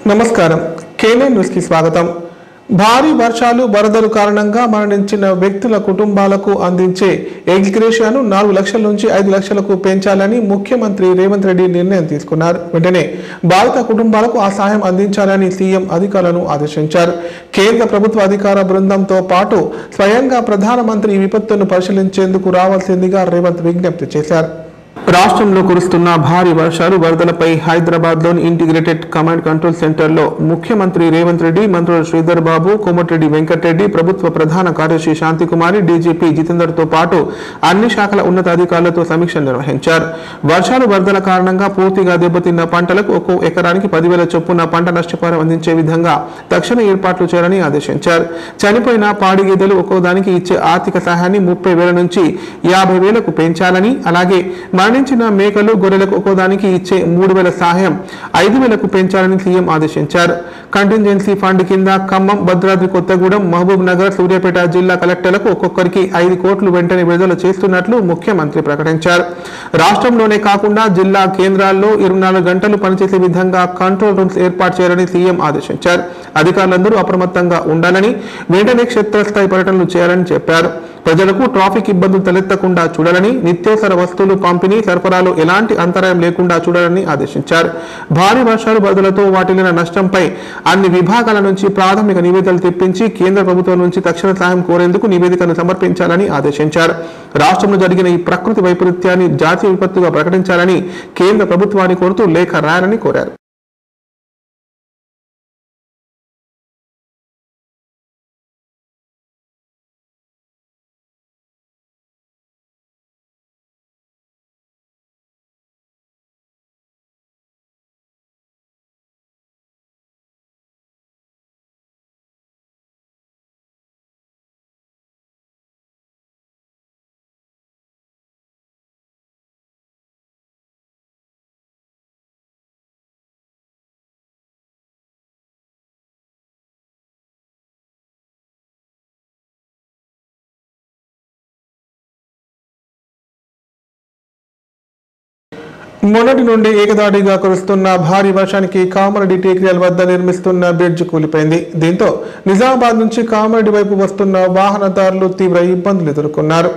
నమస్కారం KNN news కి స్వాగతం। భారీ వర్షాలు వరదలు కారణంగా మరణించిన వ్యక్తుల కుటుంబాలకు అందించే ఎగ్రేషియాను 4 లక్షల నుంచి 5 లక్షలకు పెంచాలని ముఖ్యమంత్రి రేవంత్ రెడ్డి నిర్ణయం తీసుకున్నారు। వెంటనే బాధిత కుటుంబాలకు ఆ సహాయం అందించాలని సీఎం అధికారులను ఆదేశించారు। కేంద్ర ప్రభుత్వ అధికార బృందంతో పాటు స్వయంగా ప్రధానమంత్రి ఈ విపత్తును పరిశీలించేందుకు రావాల్సిందిగా రేవంత్ విజ్ఞప్తి చేశారు। రాష్ట్రంలో కురుస్తున్న భారీ వర్షాలు వరదలపై హైదరాబాద్లోని ఇంటిగ్రేటెడ్ కమాండ్ కంట్రోల్ సెంటర్లో ముఖ్యమంత్రి రేవంత్ రెడ్డి, మంత్రులు శ్రీధర్ బాబు, కోమటిరెడ్డి వెంకటరెడ్డి, ప్రభుత్వ ప్రధాన కార్యదర్శి శాంతికుమారి, డీజీపీ జితేందర్తో పాటు అన్ని శాఖల ఉన్నతాధికారులతో సమీక్ష నిర్వహించారు। వర్షాలు వరదల కారణంగా పూర్తిగా దెబ్బతిన్న పంటలకు ఒక్కో ఎకరానికి 10,000 చొప్పున పంట నష్టపరిహారం అందించే విధంగా తక్షణ ఏర్పాట్లు చేయాలని ఆదేశించారు। చనిపోయిన పాడి గేదెలు ఒక్కోదానికి ఇచ్చే ఆర్థిక సహాయాన్ని 30,000 నుంచి 50,000కు పెంచాలని, అలాగే మరణించిన మేకలు గొర్రెలకు ఒక్కోదానికి ఇచ్చే 3,000 సహాయం 5,000కు పెంచాలని సీఎం ఆదేశించారు। కంటింజెన్సీ ఫండ్ కింద ఖమ్మం, భద్రాద్రి కొత్తగూడెం, మహబూబ్ నగర్, సూర్యాపేట జిల్లా కలెక్టర్లకు ఒక్కొక్కరికి 5 కోట్లు వెంటనే విడుదల చేస్తున్నట్లు ముఖ్యమంత్రి ప్రకటించారు। రాష్ట్రంలోనే కాకుండా జిల్లా కేంద్రాల్లో 24 గంటలు పనిచేసే విధంగా కంట్రోల్ రూమ్స్ ఏర్పాటు చేయాలని సీఎం ఆదేశించారు। అధికారులందరూ అప్రమత్తంగా ఉండాలని, వెంటనే క్షేత్రస్థాయి పర్యటనలు చేయాలని చెప్పారు। ప్రజలకు ట్రాఫిక్ ఇబ్బందులు తలెత్తకుండా చూడాలని, నిత్యావసర వస్తువులు పంపిణీ సరఫరాలో ఎలాంటి అంతరాయం లేకుండా చూడాలని ఆదేశించారు। భారీ వర్షాలు వరదలతో వాటిల్లిన నష్టంపై అన్ని విభాగాల నుంచి ప్రాథమిక నివేదికలు తెప్పించి కేంద్ర ప్రభుత్వం నుంచి తక్షణ సహాయం కోరేందుకు నివేదికను సమర్పించాలని ఆదేశించారు। రాష్ట్రంలో జరిగిన ఈ ప్రకృతి వైపరీత్యాన్ని జాతీయ విపత్తుగా ప్రకటించాలని కేంద్ర ప్రభుత్వాన్ని కోరుతూ లేఖ రాయాలని కోరారు। మొన్నటి నుండి ఏకదాటిగా కురుస్తున్న భారీ వర్షానికి కామారెడ్డి టేక్రియల్ వద్ద నిర్మిస్తున్న బ్రిడ్జ్ కూలిపోయింది। దీంతో నిజామాబాద్ నుంచి కామారెడ్డి వైపు వస్తున్న వాహనదారులు తీవ్ర ఇబ్బందులు ఎదుర్కొన్నారు।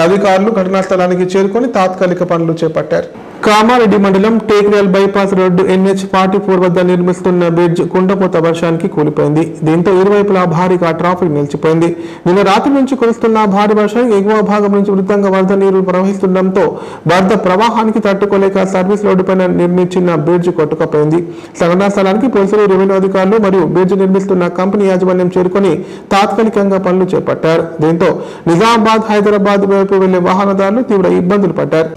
అధికారులు ఘటనా స్థలానికి చేరుకొని తాత్కాలిక పనులు చేపట్టారు। కామారెడ్డి మండలం టేక్రియల్ బైపాస్ రోడ్డు NH44 వద్ద నిర్మిస్తున్న బ్రిడ్జ్ కుండపోత వర్షానికి కూలిపోయింది। దీంతో ఇరువైపులా భారీగా ట్రాఫిక్ నిలిచిపోయింది। నిన్న రాత్రి నుంచి కురుస్తున్న భారీ వర్షానికి ఎగువ భాగం నుంచి వృత్తంగా వరద నీరు ప్రవహిస్తుండటంతో వరద ప్రవాహానికి తట్టుకోలేక సర్వీస్ రోడ్డు పైన నిర్మించిన బ్రిడ్జ్ కొట్టుకుపోయింది। సంఘటనా స్థలానికి పోలీసులు, రెవెన్యూ అధికారులు మరియు బ్రిడ్జ్ నిర్మిస్తున్న కంపెనీ యాజమాన్యం చేరుకొని తాత్కాలికంగా పనులు చేపట్టారు। దీంతో నిజామాబాద్, హైదరాబాద్ వైపు వెళ్లే వాహనదారులు తీవ్ర ఇబ్బందులు పడ్డారు।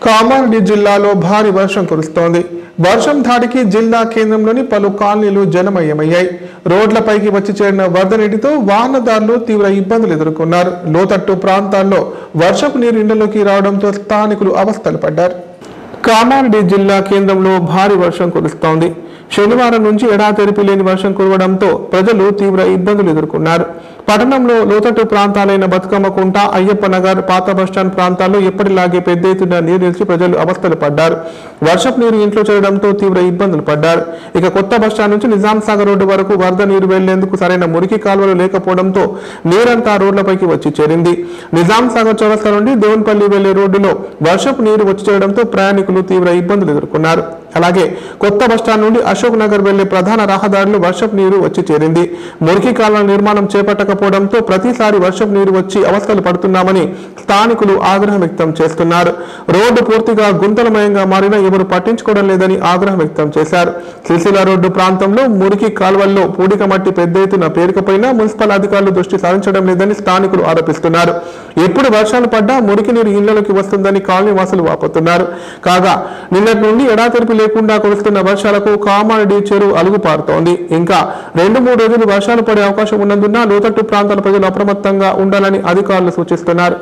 కామారెడ్డి జిల్లాలో భారీ వర్షం కురుస్తోంది। వర్షం ధాటికి జిల్లా కేంద్రంలోని పలు కాలనీలు జలమయమయ్యాయి। రోడ్లపైకి వచ్చి చేరిన వరద నీటితో వాహనదారులు తీవ్ర ఇబ్బందులు ఎదుర్కొన్నారు। లోతట్టు ప్రాంతాల్లో వర్షపు నీరు ఇళ్లలోకి రావడంతో స్థానికులు అవస్థలు పడ్డారు। కామారెడ్డి జిల్లా కేంద్రంలో భారీ వర్షం కురుస్తోంది। శనివారం నుంచి ఎడాతెరిపి లేని వర్షం కురవడంతో ప్రజలు తీవ్ర ఇబ్బందులు ఎదుర్కొన్నారు. పట్టణంలో లోతట్టు ప్రాంతాలైన బతుకమ్మకుంట, అయ్యప్ప నగర్, పాత బస్టాండ్ ప్రాంతాల్లో ఎప్పటిలాగే పెద్ద ఎత్తున నీరు నిలిచి ప్రజలు అవస్థలు పడ్డారు. వర్షపు నీరు ఇంట్లో చేరడంతో తీవ్ర ఇబ్బందులు పడ్డారు. ఇక కొత్త బస్టాండ్ నుంచి నిజాం సాగర్ రోడ్డు వరకు వరద నీరు వెళ్లేందుకు సరైన మురికి కాలువలు లేకపోవడంతో నీరంతా రోడ్లపైకి వచ్చి చేరింది. నిజాం సాగర్ చౌరస్తా నుండి దేవున్పల్లి వెళ్లే రోడ్డులో వర్షపు నీరు వచ్చి చేరడంతో ప్రయాణికులు తీవ్ర ఇబ్బందులు ఎదుర్కొన్నారు. అలాగే కొత్త బస్టాండ్ నుండి అశోక్ నగర్ వెళ్లే ప్రధాన రహదారిలో వర్షపు నీరు వచ్చి చేరింది. మురికి కాలువల నిర్మాణం చేపట్టకపోవడంతో ప్రతిసారి వర్షపు నీరు వచ్చి అవస్థలు పడుతున్నామని స్థానికులు ఆగ్రహం వ్యక్తం చేస్తున్నారు. రోడ్డు పూర్తిగా గుంతలమయంగా మారినా ఎవరు పట్టించుకోవడం లేదని ఆగ్రహం వ్యక్తం చేశారు. సిరిసిల్ల రోడ్డు ప్రాంతంలో మురికి కాలువల్లో పూడిక మట్టి పెద్ద ఎత్తున పేరుకపోయినా మున్సిపల్ అధికారులు దృష్టి సారించడం లేదని స్థానికులు ఆరోపిస్తున్నారు. ఎప్పుడు వర్షాలు పడ్డా మురికి నీరు ఇళ్లలోకి వస్తుందని కాలనీ వాసులు వాపోతున్నారు. కాగా నిన్నటి నుండి ఎడాతెరిపి లేకుండా కురుస్తున్న వర్షాలకు కామారెడ్డి చెరువు అలుగుపారుతోంది. ఇంకా 2-3 రోజులు వర్షాలు పడే అవకాశం ఉన్నందున లోతట్టు ప్రాంతాల ప్రజలు అప్రమత్తంగా ఉండాలని అధికారులు సూచిస్తున్నారు.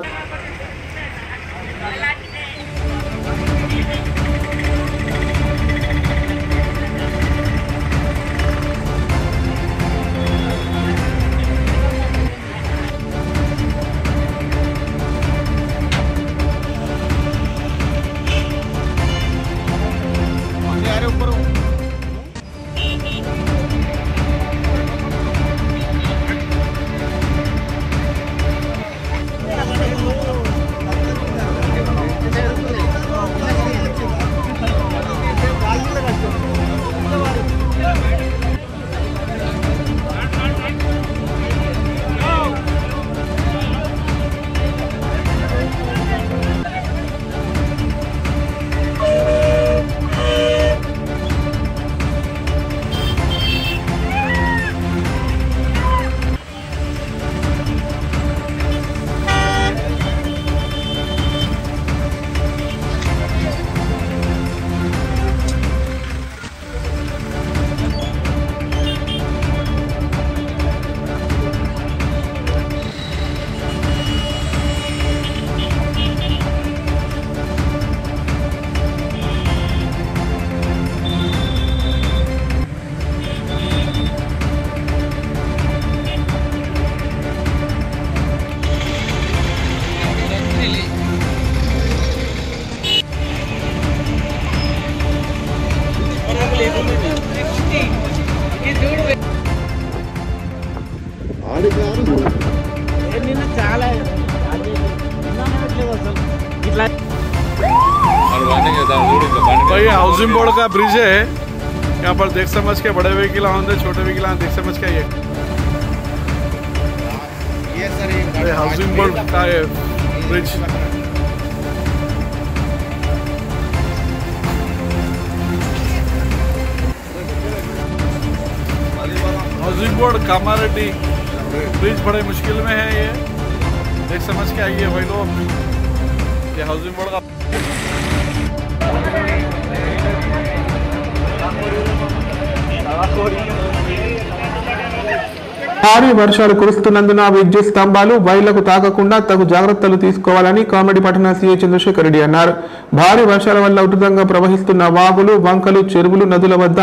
भाई हाउसिंग बोर्ड का ब्रिज है, यहाँ पर देख समझ के बड़े व्हीकल आते, छोटे व्हीकल देख समझ के ये सर हाउसिंग बोर्ड का है bridge. Housing board Kamareddy bridge बड़े मुश्किल में है, ये देख समझ के आइए भाई लोग। ये हाउसिंग बोर्ड का భారీ వర్షాలు కురుస్తున్నందున విద్యుత్ స్తంభాలు వైర్లకు తాకకుండా తగు జాగ్రత్తలు తీసుకోవాలని కామారెడ్డి పట్టణ సీఐ చంద్రశేఖర్ రెడ్డి అన్నారు. భారీ వర్షాల వల్ల ఉధృతంగా ప్రవహిస్తున్న వాగులు, వంకలు, చెరువులు, నదుల వద్ద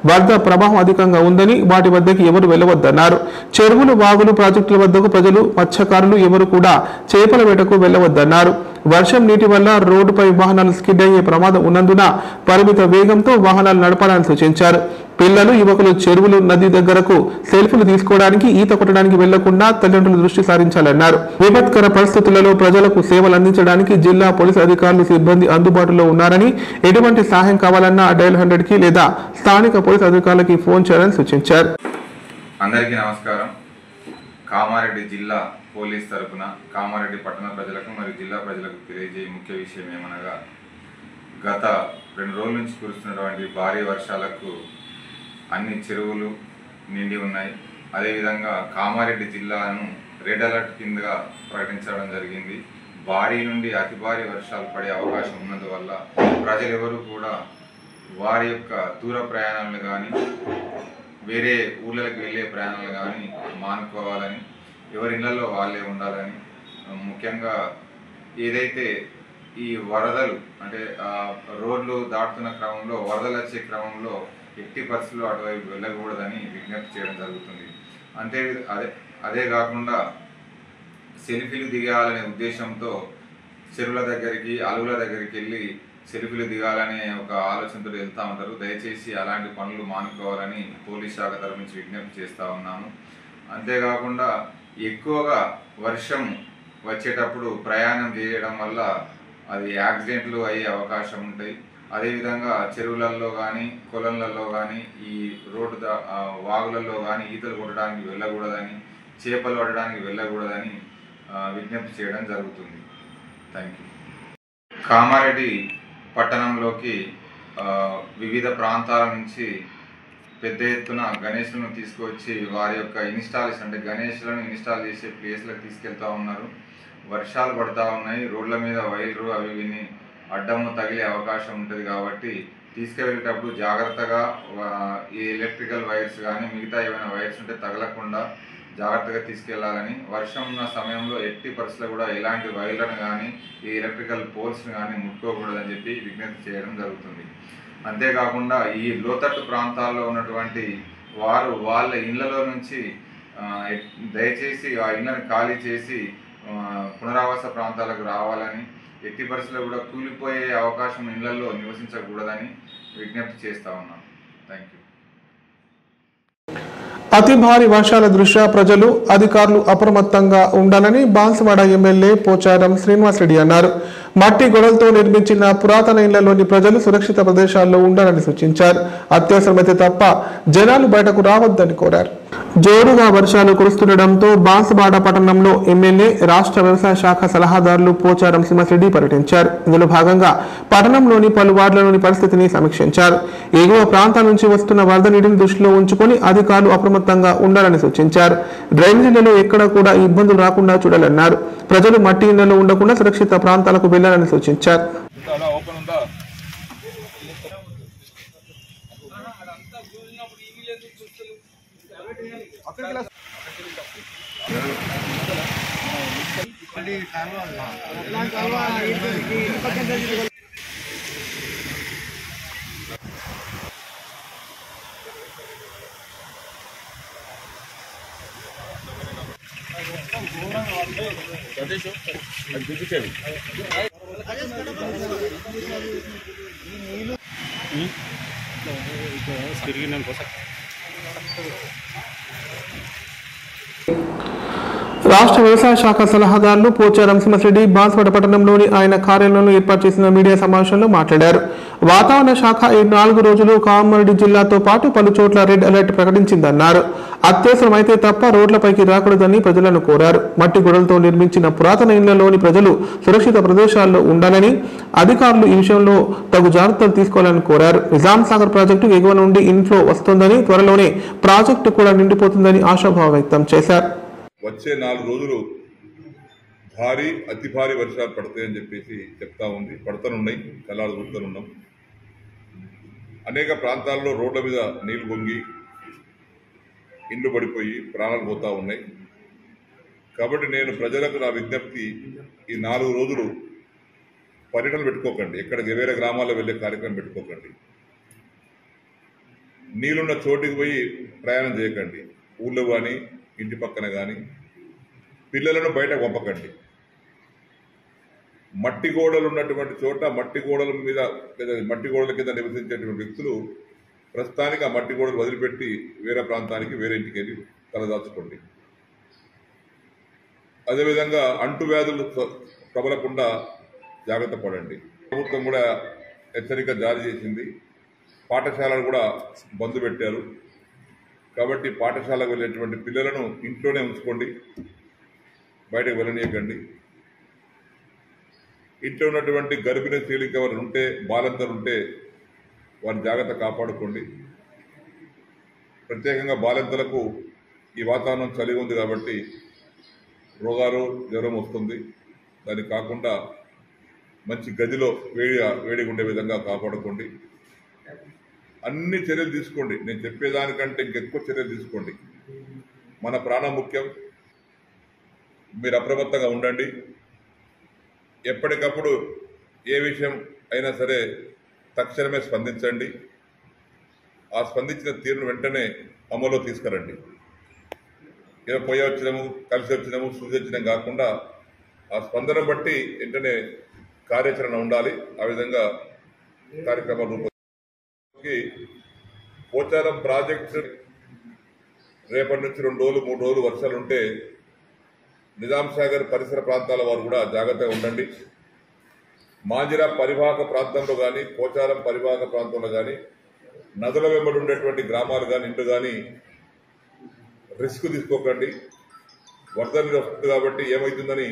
వరద ప్రవాహం అధికంగా ఉందని వాటి వద్దకి ఎవరు వెళ్లవద్దన్నారు. చెరువులు, వాగులు, ప్రాజెక్టుల వద్దకు ప్రజలు, మత్స్యకారులు ఎవరు కూడా చేపల వేటకు వెళ్లవద్దన్నారు. వర్షం నీటి వల్ల రోడ్డుపై వాహనాలు స్కిడ్ అయ్యే ప్రమాదం ఉన్నందున పరిమిత వేగంతో వాహనాలు నడపాలని సూచించారు. పిల్లలు, యువకులు చెరువులు, నది దగ్గరకు సెల్ఫీలు తీసుకోవడానికి, ఈత కొట్టడానికి వెళ్లకుండా తల్లిదండ్రులు దృష్టి సారించాలన్నారు. విపత్కర పరిస్థితులలో ప్రజలకు సేవలు అందించడానికి జిల్లా పోలీసు అధికారులు, సిబ్బంది అందుబాటులో ఉన్నారని, ఎటువంటి సహాయం కావాలన్నా డయల్ 100కి లేదా స్థానిక పోలీసు అధికారులకి ఫోన్ చేయాలని సూచించారు. అందరికీ నమస్కారం. కామారెడ్డి జిల్లా పోలీస్ తరపున కామారెడ్డి పట్టణ ప్రజలకు మరియు జిల్లా ప్రజలకు తెలియజేయ ముఖ్య విషయం ఏమనగా, గత 2 రోజుల నుంచి కురుస్తున్నటువంటి భారీ వర్షాలకు అన్ని చెరువులు నిండి ఉన్నాయి. అదేవిధంగా కామారెడ్డి జిల్లాను రెడ్ అలర్ట్ కిందగా ప్రకటించడం జరిగింది. భారీ నుండి అతి భారీ వర్షాలు పడే అవకాశం ఉన్నందువల్ల ప్రజలెవరూ కూడా వారి యొక్క దూర ప్రయాణాలను కానీ, వేరే ఊళ్ళకి వెళ్ళే ప్రయాణాలు కానీ మానుకోవాలని, ఎవరి ఇళ్లలో వాళ్ళే ఉండాలని, ముఖ్యంగా ఏదైతే ఈ వరదలు అంటే రోడ్లు దాటుతున్న క్రమంలో వరదలు వచ్చే క్రమంలో ఎట్టి పరిస్థితుల్లో అటువైపు వెళ్ళకూడదని విజ్ఞప్తి చేయడం జరుగుతుంది. అదే కాకుండా సెల్ఫీలు దిగాలనే ఉద్దేశంతో చెరువుల దగ్గరికి, అలుగుల దగ్గరికి వెళ్ళి సెల్ఫీలు దిగాలనే ఒక ఆలోచనతో వెళ్తూ ఉంటారు. దయచేసి అలాంటి పనులు మానుకోవాలని పోలీస్ శాఖ తరఫు నుంచి విజ్ఞప్తి చేస్తూ ఉన్నాము. అంతేకాకుండా ఎక్కువగా వర్షం వచ్చేటప్పుడు ప్రయాణం చేయడం వల్ల అది యాక్సిడెంట్లు అయ్యే అవకాశం ఉంటాయి. అదేవిధంగా చెరువులలో కానీ, కొలంలలో కానీ, ఈ రోడ్డు వాగులలో కానీ ఈతలు కొట్టడానికి వెళ్ళకూడదని, చేపలు పట్టడానికి వెళ్ళకూడదని విజ్ఞప్తి చేయడం జరుగుతుంది. Thank you. కామారెడ్డి పట్టణంలోకి వివిధ ప్రాంతాల నుంచి పెద్ద ఎత్తున గణేష్లను తీసుకువచ్చి వారి యొక్క ఇన్స్టాలేషన్ అంటే గణేష్లను ఇన్స్టాల్ చేసే ప్లేస్లకు తీసుకెళ్తూ ఉన్నారు. వర్షాలు పడుతూ ఉన్నాయి, రోడ్ల మీద వైర్లు అవి విని అడ్డము తగిలే అవకాశం ఉంటుంది. కాబట్టి తీసుకెళ్ళేటప్పుడు జాగ్రత్తగా ఈ ఎలక్ట్రికల్ వైర్స్ కానీ మిగతా ఏమైనా వైర్స్ ఉంటే తగలకుండా జాగ్రత్తగా తీసుకెళ్లాలని, వర్షం ఉన్న సమయంలో ఎట్టి పరిస్థితుల్లో కూడా ఎలాంటి వైర్లను కానీ ఈ ఎలక్ట్రికల్ పోల్స్ని కానీ ముట్టుకోకూడదని చెప్పి విజ్ఞప్తి చేయడం జరుగుతుంది. అంతేకాకుండా ఈ లోతట్టు ప్రాంతాల్లో ఉన్నటువంటి వారు వాళ్ళ ఇళ్లలో నుంచి దయచేసి ఆ ఇళ్లను ఖాళీ చేసి పునరావాస ప్రాంతాలకు రావాలని, ఎట్టి పరిస్థితుల్లో కూడా కూలిపోయే అవకాశం ఇళ్లలో నివసించకూడదని విజ్ఞప్తి చేస్తూ ఉన్నాం. Thank you. అతి భారీ వర్షాల దృష్ట్యా ప్రజలు, అధికారులు అప్రమత్తంగా ఉండాలని బాన్సువాడ ఎమ్మెల్యే పోచారం శ్రీనివాసరెడ్డి అన్నారు. మట్టి గొడవలతో నిర్మించిన పురాతన ఇళ్లలోని ప్రజలు సురక్షిత ప్రదేశాల్లో ఉండాలని సూచించారు. అత్యవసరమైతే తప్ప జనాలు బయటకు రావద్దని కోరారు. జోరుగా వర్షాలు కురుస్తుండటంతో బాన్సువాడ పట్టణంలో ఎమ్మెల్యే, రాష్ట్ర వ్యవసాయ శాఖ సలహాదారులు పోచారం శ్రీనివాసరెడ్డి పర్యటించారు. ఇందులో భాగంగా పట్టణంలోని పలు వార్డులలోని పరిస్థితిని సమీక్షించారు. ఎగువ ప్రాంతాల నుంచి వస్తున్న వరద నీటిని దృష్టిలో ఉంచుకొని అధికారులు అప్రమత్తంగా ఉండాలని సూచించారు. డ్రైనేజీలలో ఎక్కడ కూడా ఇబ్బందులు రాకుండా చూడాలన్నారు. ప్రజలు మట్టి ఇళ్లలో ఉండకుండా సురక్షిత ప్రాంతాలకు వెళ్లాలని సూచించారు. రాష్ట్ర వ్యవసాయ శాఖ సలహాదారులు పోచారం శ్రీనివాసరెడ్డి బాన్సువాడ పట్టణంలోని ఆయన కార్యాలయంలో ఏర్పాటు చేసిన మీడియా సమావేశంలో మాట్లాడారు. వాతావరణ శాఖ ఈ 4 రోజులు కామారెడ్డి జిల్లాతో పాటు పలు చోట్ల రెడ్ అలర్ట్ ప్రకటించిందన్నారు. అత్యవసరమైతే తప్ప రోడ్లపైకి రాకూడదని ప్రజలను కోరారు. మట్టి గొడవలతో నిర్మించిన పురాతన ఇళ్లలోని ప్రజలు సురక్షిత ప్రదేశాల్లో ఉండాలని, అధికారులు ఈ విషయంలో తగు జాగ్రత్తలు తీసుకోవాలని కోరారు. నిజాం సాగర్ ప్రాజెక్టు ఎగువ నుండి ఇన్ఫ్లో వస్తోందని, త్వరలోనే ప్రాజెక్టు కూడా నిండిపోతుందని ఆశాభావం వ్యక్తం చేశారు. వచ్చే 4 రోజులు భారీ, అతి భారీ వర్షాలు పడతాయని చెప్పేసి చెప్తా ఉంది. పడతానున్నాయి, కళ్ళాలు చూస్తున్నాం. అనేక ప్రాంతాల్లో రోడ్ల మీద నీళ్లు పొంగి ఇండ్లు పడిపోయి ప్రాణాలు పోతా ఉన్నాయి. కాబట్టి నేను ప్రజలకు నా విజ్ఞప్తి, ఈ 4 రోజులు పర్యటన పెట్టుకోకండి, ఎక్కడికి వేరే గ్రామాల్లో వెళ్ళే కార్యక్రమం పెట్టుకోకండి. నీళ్ళున్న చోటికి పోయి ప్రయాణం చేయకండి. ఊళ్ళో కానీ ఇంటి పక్కన కానీ పిల్లలను బయట పంపకండి. మట్టి గోడలు ఉన్నటువంటి చోట, మట్టి గోడల మీద లేదా మట్టి గోడల కింద నివసించేటువంటి వ్యక్తులు ప్రస్తుతానికి ఆ మట్టి గోడలు వదిలిపెట్టి వేరే ప్రాంతానికి, వేరే ఇంటికి వెళ్ళి తలదాచుకోండి. అదేవిధంగా అంటువ్యాధులు ప్రబలకుండా జాగ్రత్త పడండి. ప్రభుత్వం కూడా హెచ్చరిక జారీ చేసింది. పాఠశాలలు కూడా బంద్ పెట్టారు. కాబట్టి పాఠశాలకు వెళ్ళేటువంటి పిల్లలను ఇంట్లోనే ఉంచుకోండి, బయటకు వెళ్ళనీయకండి. ఇంట్లో ఉన్నటువంటి గర్భిణీ స్త్రీలకు ఎవరు ఉంటే, బాలింతలు ఉంటే వారిని జాగ్రత్త కాపాడుకోండి. ప్రత్యేకంగా బాలింతలకు ఈ వాతావరణం చలి ఉంది కాబట్టి రోగాలు, జ్వరం వస్తుంది. దానికి కాకుండా మంచి గదిలో వేడిగా ఉండే విధంగా కాపాడుకోండి. అన్ని చర్యలు తీసుకోండి. నేను చెప్పేదానికంటే ఇంకెక్కువ చర్యలు తీసుకోండి. మన ప్రాణం ముఖ్యం. మీరు అప్రమత్తంగా ఉండండి. ఎప్పటికప్పుడు ఏ విషయం అయినా సరే తక్షణమే స్పందించండి. ఆ స్పందించిన తీరును వెంటనే అమల్లో తీసుకురండి. ఏదో పోయి వచ్చినాము, కలిసి వచ్చినాము, చూసి వచ్చినాం కాకుండా ఆ స్పందన బట్టి వెంటనే కార్యాచరణ ఉండాలి. ఆ విధంగా కార్యక్రమాలు రూపొందించి పోచారం ప్రాజెక్టు రేపటి నుంచి 2 రోజులు 3 రోజులు వర్షాలు ఉంటే నిజాం సాగర్ పరిసర ప్రాంతాల వారు కూడా జాగ్రత్తగా ఉండండి. మాంజిరా పరివాహక ప్రాంతంలో కానీ, పోచారం పరివాహక ప్రాంతంలో కానీ, నదుల వెంబడి ఉండేటువంటి గ్రామాలు కానీ, ఇండ్లు కానీ రిస్క్ తీసుకోకండి. వరద నీరు వస్తుంది కాబట్టి ఏమవుతుందని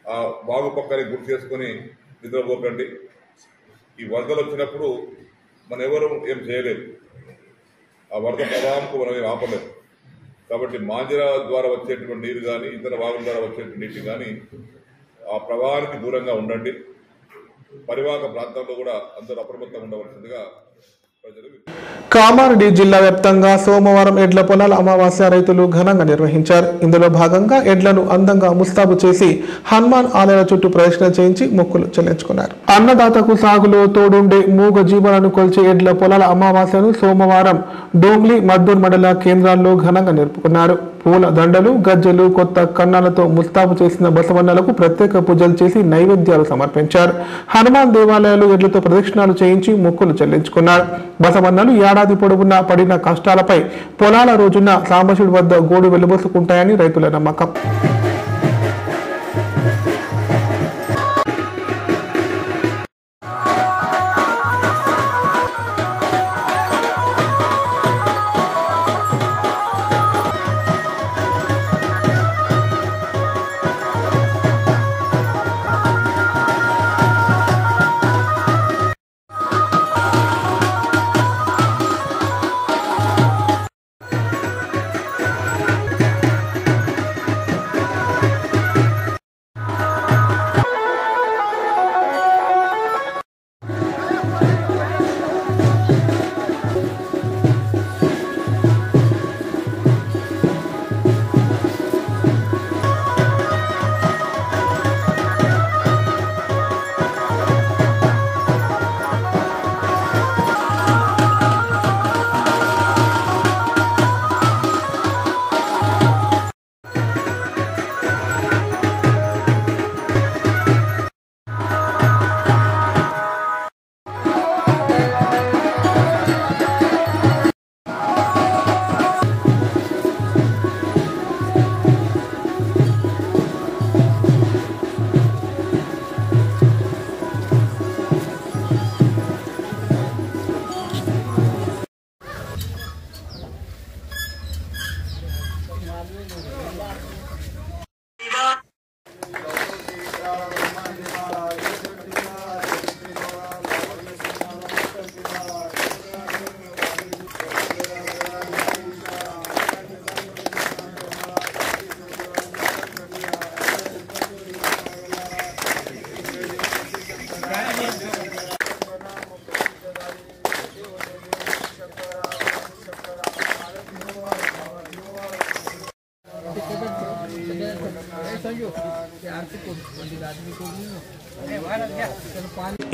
ఆ బాగు పక్కనే గుర్తు చేసుకుని నిద్రపోకండి. ఈ వరదలు వచ్చినప్పుడు మనం ఎవరు ఏం చేయలేదు, ఆ వరద ప్రవాహంకు మనం ఏం ఆపలేదు. కాబట్టి మాంజిరా ద్వారా వచ్చేటువంటి నీరు కానీ, ఇతర వాగుల ద్వారా వచ్చేటువంటి నీటి కానీ ఆ ప్రవాహానికి దూరంగా ఉండండి. పరివాహక ప్రాంతంలో కూడా అందరూ అప్రమత్తంగా ఉండవలసిందిగా ప్రజలు. కామారెడ్డి జిల్లా వ్యాప్తంగా సోమవారం ఎడ్ల పొలాల అమావాస్య రైతులు ఘనంగా నిర్వహించారు. ఇందులో భాగంగా ఎడ్లను అందంగా ముస్తాబు చేసి హనుమాన్ ఆలయాల చుట్టూ ప్రదక్షిణ చేయించి మొక్కులు చెల్లించుకున్నారు. అన్నదాతకు సాగులో తోడుండే మూగ జీవులను కొల్చే ఎడ్ల పొలాల అమావాస్యను సోమవారం డోంగ్లీ మద్దూర్ మండల కేంద్రాల్లో ఘనంగా జరుపుకున్నారు. పూల దండలు, గజ్జలు, కొత్త కన్నాలతో ముస్తాబు చేసిన బసవన్నలకు ప్రత్యేక పూజలు చేసి నైవేద్యాలు సమర్పించారు. హనుమాన్ దేవాలయాలు ఎడ్లతో ప్రదక్షిణాలు చేయించి మొక్కులు చెల్లించుకున్నారు. బసవన్నలు ఏడాది పొడవునా పడిన కష్టాలపై పొలాల రోజున సాంబశివుడి వద్ద గోడు వెలుబోసుకుంటాయని రైతుల నమ్మకం.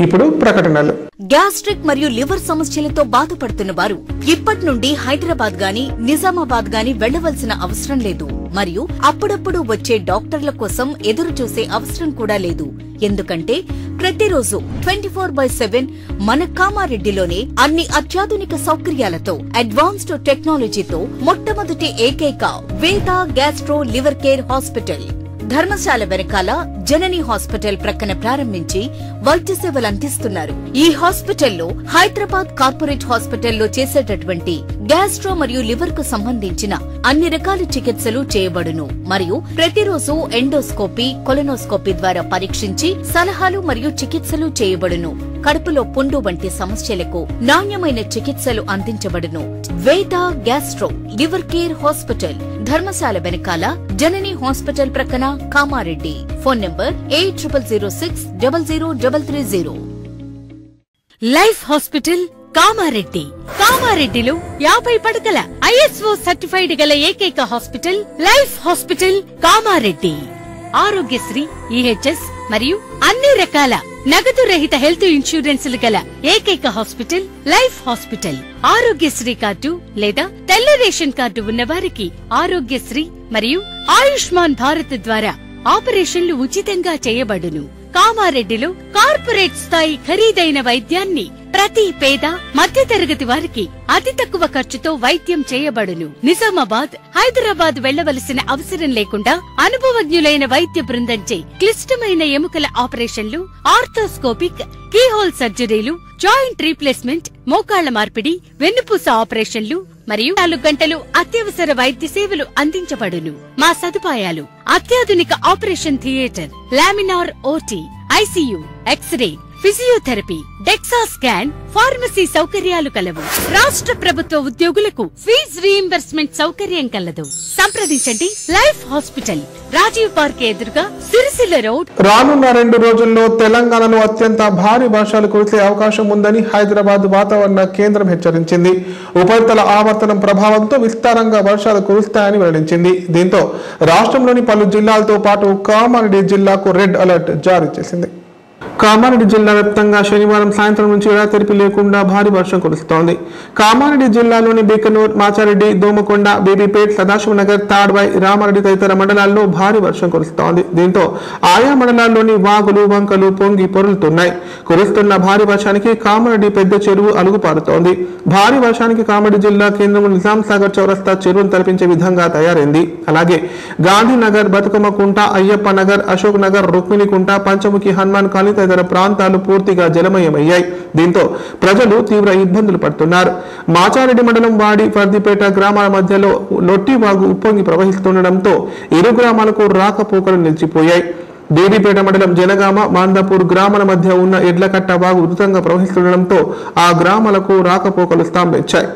ఇప్పుడు ప్రకటనలు. గ్యాస్ట్రిక్ మరియు లివర్ సమస్యలతో బాధపడుతున్న వారు ఇప్పటి నుండి హైదరాబాద్ గాని నిజామాబాద్ గాని వెళ్లవలసిన అవసరం లేదు. మరియు అప్పుడప్పుడు వచ్చే డాక్టర్ల కోసం ఎదురు చూసే అవసరం కూడా లేదు. ఎందుకంటే ప్రతిరోజు 24/7 మన కామారెడ్డిలోనే అన్ని అత్యాధునిక సౌకర్యాలతో అడ్వాన్స్డ్ టెక్నాలజీతో మొట్టమొదటి ఏకైక వేద gastro liver care hospital Dharamshala వెనకాల జనని హాస్పిటల్ ప్రక్కన ప్రారంభించి వైద్య సేవలు అందిస్తున్నారు. ఈ హాస్పిటల్లో హైదరాబాద్ కార్పొరేట్ హాస్పిటల్లో చేసేటటువంటి గ్యాస్ట్రో మరియు లివర్ కు సంబంధించిన అన్ని రకాల చికిత్సలు చేయబడును. మరియు ప్రతిరోజు ఎండోస్కోపీ, కొలనోస్కోపీ ద్వారా పరీక్షించి సలహాలు మరియు చికిత్సలు చేయబడును. కడుపులో పుండు వంటి సమస్యలకు నాణ్యమైన చికిత్సలు అందించబడును. వేద gastro liver care hospital Dharamshala వెనకాల జనని హాస్పిటల్ ప్రక్కన Kamareddy. Phone number 8006000330. Life hospital Kamareddy. కామారెడ్డిలో 50 పడకల ISO సర్టిఫైడ్ గల ఏకైక hospital life hospital Kamareddy. Aarogyasri, EHS మరియు అన్ని రకాల నగదు రహిత హెల్త్ ఇన్సూరెన్సులు గల ఏకైక hospital life hospital. Aarogyasri card లేదా తెల్ల రేషన్ కార్డు ఉన్న వారికి ఆరోగ్యశ్రీ మరియు ఆయుష్మాన్ భారత్ ద్వారా ఆపరేషన్లు ఉచితంగా చేయబడును. కామారెడ్డిలో కార్పొరేట్ స్థాయి ఖరీదైన వైద్యాన్ని ప్రతి పేద మధ్యతరగతి వారికి అతి తక్కువ ఖర్చుతో వైద్యం చేయబడును. నిజామాబాద్, హైదరాబాద్ వెళ్లవలసిన అవసరం లేకుండా అనుభవజ్ఞులైన వైద్య బృందంచే క్లిష్టమైన ఎముకల ఆపరేషన్లు, ఆర్థోస్కోపిక్, కీహోల్ సర్జరీలు, జాయింట్ రీప్లేస్మెంట్, మోకాళ్ల మార్పిడి, వెన్నుపూస ఆపరేషన్లు మరియు 4 గంటలు అత్యవసర వైద్య సేవలు అందించబడును. మా సదుపాయాలు: అత్యాధునిక operation theatre, laminar OT, ICU, X ray, physiotherapy, DEXA scan, pharmacy సౌకర్యాలు కలవు. రాష్ట్ర ప్రభుత్వ ఉద్యోగులకు ఫీజు రీయింబర్స్మెంట్ సౌకర్యం కలదు. సంప్రదించండి లైఫ్ హాస్పిటల్, రాజీవ్ పార్క్ ఎదురుగా, సిరిసిల్ల రోడ్. రానున్న 2 రోజుల్లో తెలంగాణలో అత్యంత భారీ వర్షాలు కురిసే అవకాశం ఉందని హైదరాబాద్ వాతావరణ కేంద్రం హెచ్చరించింది. ఉపరితల ఆవర్తనం ప్రభావంతో విస్తారంగా వర్షాలు కురుస్తాయని వెల్లడించింది. దీంతో రాష్ట్రంలోని పలు జిల్లాలతో పాటు కామారెడ్డి జిల్లాకు రెడ్ అలర్ట్ జారీ చేసింది. కామారెడ్డి జిల్లా వ్యాప్తంగా శనివారం సాయంత్రం నుంచి ఎడతెరిపి లేకుండా భారీ వర్షం కురుస్తోంది. కామారెడ్డి జిల్లాలోని బికనూర్, మాచారెడ్డి, దోమకొండ, బేబీపేట్, సదాశివనగర్, తాడ్వాయి, రామారెడ్డి తదితర మండలాల్లో భారీ వర్షం కురుస్తోంది. దీంతో ఆయా మండలాల్లోని వాగులు, వంకలు పొంగి పొరులుతున్నాయి. కురుస్తున్న భారీ వర్షానికి కామారెడ్డి పెద్ద చెరువు అలుగుపారుతోంది. భారీ వర్షానికి కామారెడ్డి జిల్లా కేంద్రం నిజాం సాగర్ చౌరస్తా చెరువును తలపించే విధంగా తయారైంది. అలాగే గాంధీనగర్, బతుకమ్మ కుంట, అయ్యప్ప నగర్, అశోక్ నగర్, రుక్మిణి కుంట, పంచముఖి, హనుమాన్ కాలనీ తదితర ప్రాంతాలు పూర్తిగా జలమయమయ్యాయి. దీంతో ప్రజలు తీవ్ర ఇబ్బందులు పడుతున్నారు. మాచారెడ్డి మండలం వాడి, ఫర్దిపేట గ్రామాల మధ్యలో లొట్టి వాగు ఉప్పొంగి ప్రవహిస్తుండటంతో ఇరు గ్రామాలకు రాకపోకలు నిలిచిపోయాయి. బేబీపేట మండలం జనగామ, మాందాపూర్ గ్రామాల మధ్య ఉన్న ఎడ్లకట్ట వాగు ఉధృతంగా ప్రవహిస్తుండటంతో ఆ గ్రామాలకు రాకపోకలు స్తంభించాయి.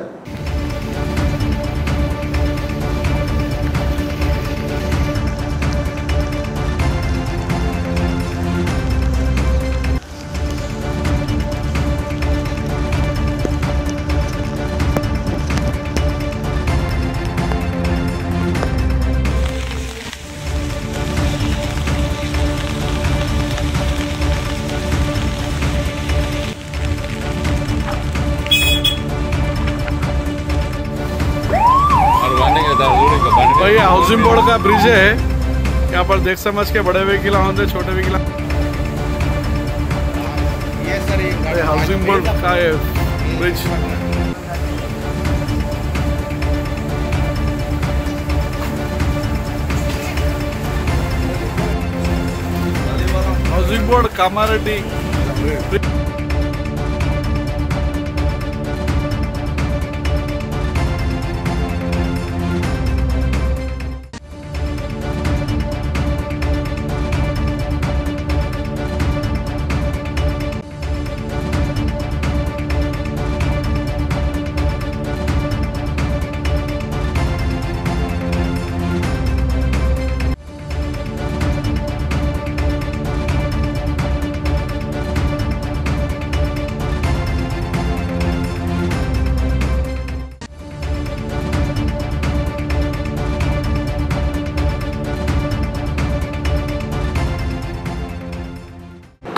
भाई हाउसिंग बोर्ड का ब्रिज है, यहाँ पर देख समझ के बड़े व्हीकल आते, छोटे व्हीकल। हाउसिंग बोर्ड का bridge housing board Kamareddy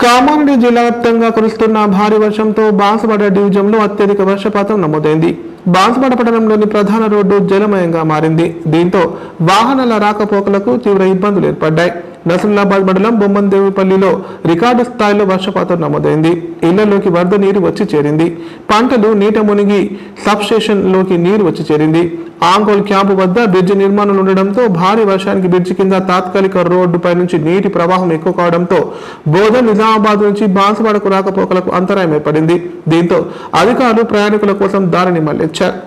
Kamareddy జిల్లా వ్యాప్తంగా కురుస్తున్న భారీ వర్షంతో బాన్సువాడ డివిజన్లో అత్యధిక వర్షపాతం నమోదైంది. బాన్సువాడ పట్టణంలోని ప్రధాన రోడ్డు జలమయంగా మారింది. దీంతో వాహనాల రాకపోకలకు తీవ్ర ఇబ్బందులు ఏర్పడ్డాయి. నసరుల్లాబాద్ మండలం బొమ్మందేవిపల్లిలో రికార్డు స్థాయిలో వర్షపాతం నమోదైంది. ఇళ్లలోకి వరద నీరు వచ్చి చేరింది. పంటలు నీట మునిగి సబ్ స్టేషన్ లోకి నీరు వచ్చి చేరింది. ఆంగోల్ క్యాంపు వద్ద బ్రిడ్జి నిర్మాణం ఉండడంతో భారీ వర్షానికి బ్రిడ్జి కింద తాత్కాలిక రోడ్డుపై నుంచి నీటి ప్రవాహం ఎక్కువ కావడంతో బోధన్, నిజామాబాద్ నుంచి బాన్సువాడకు రాకపోకలకు అంతరాయం ఏర్పడింది. దీంతో అధికారులు ప్రయాణికుల కోసం దారిని మళ్లించారు.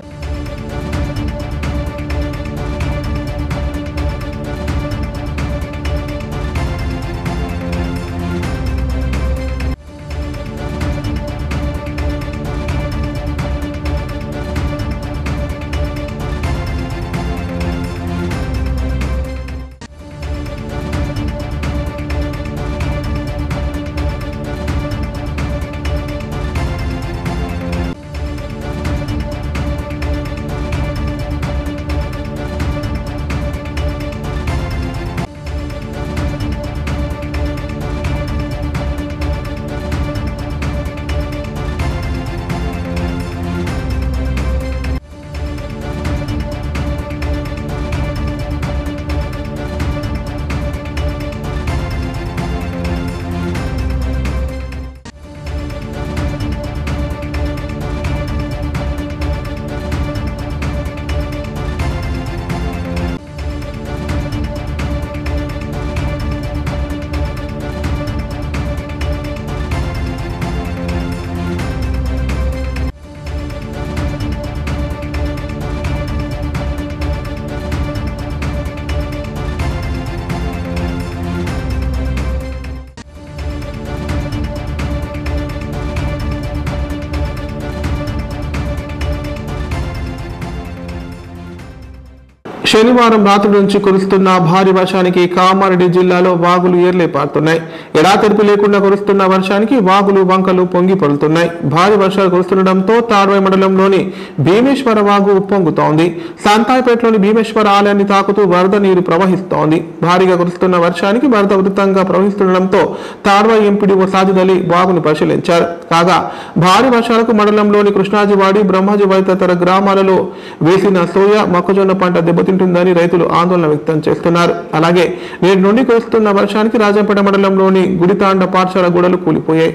శనివారం రాత్రి నుంచి కురుస్తున్న భారీ వర్షానికి కామారెడ్డి జిల్లాలో వాగులు ఏర్లే పారుతున్నాయి. ఎడాతెరిపి లేకుండా కురుస్తున్న వర్షానికి వాగులు వంకలు పొంగి పడుతున్నాయి. భారీ వర్షాలు కురుస్తుండటంతో తాడ్వాయి మండలంలోని భీమేశ్వర వాగు ఉప్పొంగుతోంది. సంతాయిపేటలోని భీమేశ్వర ఆలయాన్ని తాకుతూ వరద నీరు ప్రవహిస్తోంది. భారీగా కురుస్తున్న వర్షానికి వరద ఉధృతంగా ప్రవహిస్తుండటంతో తాడ్వాయి ఎంపీడీఓ సాజిద్ అలీ వాగును పరిశీలించారు. కాగా భారీ వర్షాలకు మండలంలోని కృష్ణాజివాడి, బ్రహ్మాజివాడి తదితర గ్రామాలలో వేసిన సోయా, మొక్కజొన్న పంట దెబ్బతింటుందని రైతులు ఆందోళన వ్యక్తం చేస్తున్నారు. అలాగే నేటి నుండి కురుస్తున్న వర్షానికి రాజంపేట మండలంలోని గుడితాండ పాఠశాల గోడలు కూలిపోయాయి.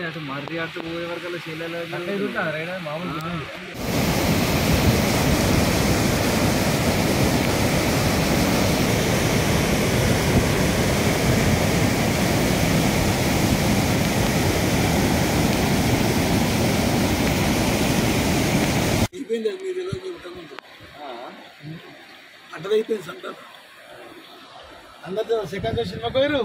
అటు మర్రి అటు పోయే వరకు మామూలు అడ్డదైపోయింది సంత అందరితో సెకండ్ సినిమా పోయారు.